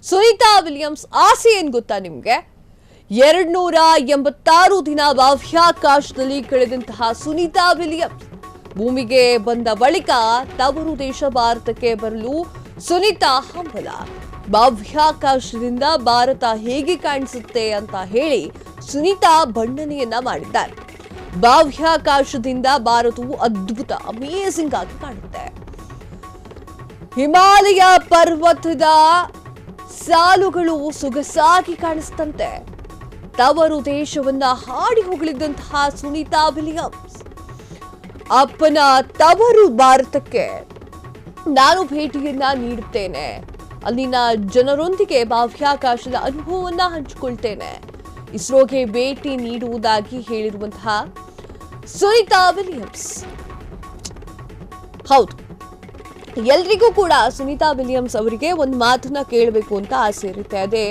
Sunita Williams ಆಸೆ ಏನ್ ಗೊತ್ತಾ ನಿಮ್ಗೆ? 286 ದಿನ ಬಾಹ್ಯಾಕಾಶದಲ್ಲಿ ಕಳೆದಂತಹ ಸುನೀತಾ ವಿಲಿಯಮ್ಸ್ ಭೂಮಿಗೆ ಬಂದ ಬಳಿಕ ತವರು ದೇಶ ಭಾರತಕ್ಕೆ ಬರಲು ಸುನೀತಾ ಹಂಬಲ. ಬಾಹ್ಯಾಕಾಶದಿಂದ ಭಾರತ ಹೇಗೆ ಕಾಣಿಸುತ್ತೆ ಅಂತ ಹೇಳಿ ಸುನೀತಾ ಬಣ್ಣನೆಯನ್ನ ಮಾಡಿದ್ದಾರೆ. ಬಾಹ್ಯಾಕಾಶದಿಂದ ಭಾರತವು ಅದ್ಭುತ ಅಮೇಜಿಂಗ್ ಆಗಿ ಕಾಣುತ್ತೆ. ಹಿಮಾಲಯ ಪರ್ವತದ ಸಾಲುಗಳು ಸೊಗಸಾಗಿ ಕಾಣಿಸ್ತಂತೆ. ತವರು ದೇಶವನ್ನ ಹಾಡಿ ಹೊಗಳಿದ್ದಂತಹ ಸುನೀತಾ ವಿಲಿಯಮ್ಸ್ ಅಪ್ಪನ ತವರು ಭಾರತಕ್ಕೆ ನಾನು ಭೇಟಿಯನ್ನ ನೀಡುತ್ತೇನೆ, ಅಲ್ಲಿನ ಜನರೊಂದಿಗೆ ಬಾಹ್ಯಾಕಾಶದ ಅನುಭವವನ್ನ ಹಂಚಿಕೊಳ್ತೇನೆ, ಇಸ್ರೋಗೆ ಭೇಟಿ ನೀಡುವುದಾಗಿ ಹೇಳಿರುವಂತಹ ಸುನೀತಾ ವಿಲಿಯಮ್ಸ್. ಹೌದು, ಎಲ್ರಿಗೂ ಕೂಡ ಸುನೀತಾ ವಿಲಿಯಮ್ಸ್ ಅವರಿಗೆ ಒಂದು ಮಾತನ್ನ ಕೇಳಬೇಕು ಅಂತ ಆಸೆ ಇರುತ್ತೆ. ಅದೇ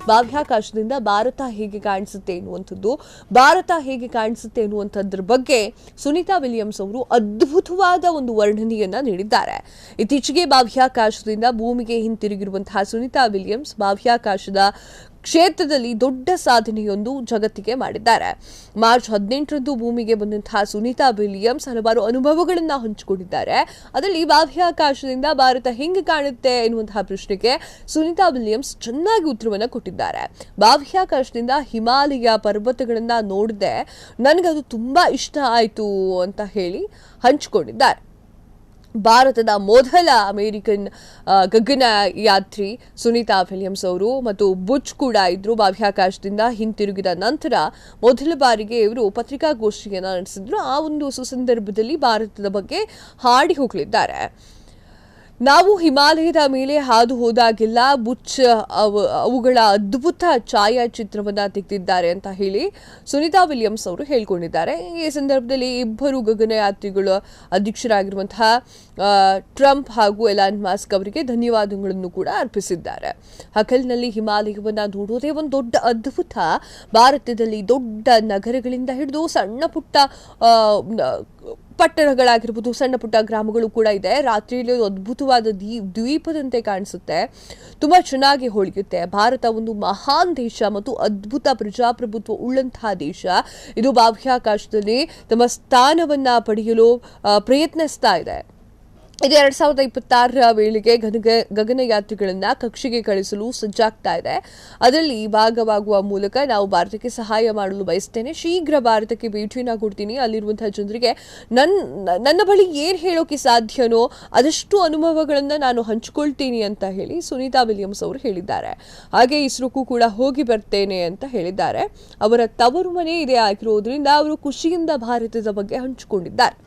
ಬಾಹ್ಯಾಕಾಶದಿಂದ ಭಾರತ ಹೇಗೆ ಕಾಣಿಸುತ್ತೆ ಎನ್ನುವಂಥದ್ದು, ಭಾರತ ಹೇಗೆ ಕಾಣಿಸುತ್ತೆ ಎನ್ನುವಂಥದ್ರ ಬಗ್ಗೆ ಸುನೀತಾ ವಿಲಿಯಮ್ಸ್ ಅವರು ಅದ್ಭುತವಾದ ಒಂದು ವರ್ಣನೆಯನ್ನ ನೀಡಿದ್ದಾರೆ. ಇತ್ತೀಚೆಗೆ ಬಾಹ್ಯಾಕಾಶದಿಂದ ಭೂಮಿಗೆ ಹಿಂತಿರುಗಿರುವಂತಹ ಸುನೀತಾ ವಿಲಿಯಮ್ಸ್ ಬಾಹ್ಯಾಕಾಶದ ಕ್ಷೇತ್ರದಲ್ಲಿ ದೊಡ್ಡ ಸಾಧನೆಯೊಂದು ಜಗತ್ತಿಗೆ ಮಾಡಿದ್ದಾರೆ. ಮಾರ್ಚ್ 18ರಂದು ಭೂಮಿಗೆ ಬಂದಂತಹ ಸುನೀತಾ ವಿಲಿಯಮ್ಸ್ ಹಲವಾರು ಅನುಭವಗಳನ್ನ ಹಂಚಿಕೊಂಡಿದ್ದಾರೆ. ಅದರಲ್ಲಿ ಬಾಹ್ಯಾಕಾಶದಿಂದ ಭಾರತ ಹೆಂಗೆ ಕಾಣುತ್ತೆ ಎನ್ನುವಂತಹ ಪ್ರಶ್ನೆಗೆ ಸುನೀತಾ ವಿಲಿಯಮ್ಸ್ ಚೆನ್ನಾಗಿ ಉತ್ತರವನ್ನ ಕೊಟ್ಟಿದ್ದಾರೆ. ಬಾಹ್ಯಾಕಾಶದಿಂದ ಹಿಮಾಲಯ ಪರ್ವತಗಳನ್ನ ನೋಡಿದೆ, ನನಗದು ತುಂಬಾ ಇಷ್ಟ ಆಯ್ತು ಅಂತ ಹೇಳಿ ಹಂಚಿಕೊಂಡಿದ್ದಾರೆ. ಭಾರತದ ಮೊದಲ ಅಮೆರಿಕನ್ ಗಗನಯಾತ್ರಿ ಸುನೀತಾ ವಿಲಿಯಮ್ಸ್ ಅವರು ಮತ್ತು ಬುಚ್ ಕೂಡ ಇದ್ರು. ಬಾಹ್ಯಾಕಾಶದಿಂದ ಹಿಂತಿರುಗಿದ ನಂತರ ಮೊದಲ ಬಾರಿಗೆ ಇವರು ಪತ್ರಿಕಾಗೋಷ್ಠಿಯನ್ನು ನಡೆಸಿದ್ರು. ಆ ಒಂದು ಸುಸಂದರ್ಭದಲ್ಲಿ ಭಾರತದ ಬಗ್ಗೆ ಹಾಡಿ ಹೋಗಲಿದ್ದಾರೆ. ನಾವು ಹಿಮಾಲಯದ ಮೇಲೆ ಹಾದು ಹೋದಾಗೆಲ್ಲ ಬುಚ್ ಅವುಗಳ ಅದ್ಭುತ ಛಾಯಾಚಿತ್ರವನ್ನ ತೆಗೆದಿದ್ದಾರೆ ಅಂತ ಹೇಳಿ ಸುನೀತಾ ವಿಲಿಯಮ್ಸ್ ಅವರು ಹೇಳ್ಕೊಂಡಿದ್ದಾರೆ. ಈ ಸಂದರ್ಭದಲ್ಲಿ ಇಬ್ಬರು ಗಗನಯಾತ್ರಿಗಳ ಅಧ್ಯಕ್ಷರಾಗಿರುವಂತಹ ಟ್ರಂಪ್ ಹಾಗೂ ಎಲಾನ್ ಮಸ್ಕ್ ಅವರಿಗೆ ಧನ್ಯವಾದಗಳನ್ನು ಕೂಡ ಅರ್ಪಿಸಿದ್ದಾರೆ. ಹಗಲಿನಲ್ಲಿ ಹಿಮಾಲಯವನ್ನ ನೋಡೋದೇ ಒಂದು ದೊಡ್ಡ ಅದ್ಭುತ. ಭಾರತದಲ್ಲಿ ದೊಡ್ಡ ನಗರಗಳಿಂದ ಹಿಡಿದು ಸಣ್ಣ ಪುಟ್ಟ ಪಟ್ಟಣಗಳಾಗಿರ್ಬೋದು, ಸಣ್ಣ ಪುಟ್ಟ ಗ್ರಾಮಗಳು ಕೂಡ ಇದೆ. ರಾತ್ರಿಯಲ್ಲಿ ಅದ್ಭುತವಾದ ದ್ವೀಪದಂತೆ ಕಾಣಿಸುತ್ತೆ, ತುಂಬಾ ಚೆನ್ನಾಗಿ ಹೊಳೆಯುತ್ತೆ. ಭಾರತ ಒಂದು ಮಹಾನ್ ದೇಶ ಮತ್ತು ಅದ್ಭುತ ಪ್ರಜಾಪ್ರಭುತ್ವ ಉಳ್ಳಂತಹ ದೇಶ. ಇದು ಬಾಹ್ಯಾಕಾಶದಲ್ಲಿ ತಮ್ಮ ಸ್ಥಾನವನ್ನ ಪಡೆಯಲು ಪ್ರಯತ್ನಿಸ್ತಾ ಇದೆ. ಇದು 2026ರ ವೇಳೆಗೆ ಗಗನಯಾತ್ರಿಗಳನ್ನ ಕಕ್ಷೆಗೆ ಕಳಿಸಲು ಸಜ್ಜಾಗ್ತಾ ಇದೆ. ಅದರಲ್ಲಿ ಭಾಗವಾಗುವ ಮೂಲಕ ನಾವು ಭಾರತಕ್ಕೆ ಸಹಾಯ ಮಾಡಲು ಬಯಸ್ತೇನೆ. ಶೀಘ್ರ ಭಾರತಕ್ಕೆ ಭೇಟಿಯನ್ನ ಕೊಡ್ತೀನಿ. ಅಲ್ಲಿರುವಂತಹ ಜನರಿಗೆ ನನ್ನ ಬಳಿ ಏನ್ ಹೇಳೋಕೆ ಸಾಧ್ಯನೋ ಅದಷ್ಟು ಅನುಭವಗಳನ್ನ ನಾನು ಹಂಚಿಕೊಳ್ತೀನಿ ಅಂತ ಹೇಳಿ ಸುನೀತಾ ವಿಲಿಯಮ್ಸ್ ಅವರು ಹೇಳಿದ್ದಾರೆ. ಹಾಗೆ ಇಸ್ರೋಕ್ಕೂ ಕೂಡ ಹೋಗಿ ಬರ್ತೇನೆ ಅಂತ ಹೇಳಿದ್ದಾರೆ. ಅವರ ತವರು ಮನೆ ಇದೇ ಆಗಿರೋದ್ರಿಂದ ಅವರು ಖುಷಿಯಿಂದ ಭಾರತದ ಬಗ್ಗೆ ಹಂಚಿಕೊಂಡಿದ್ದಾರೆ.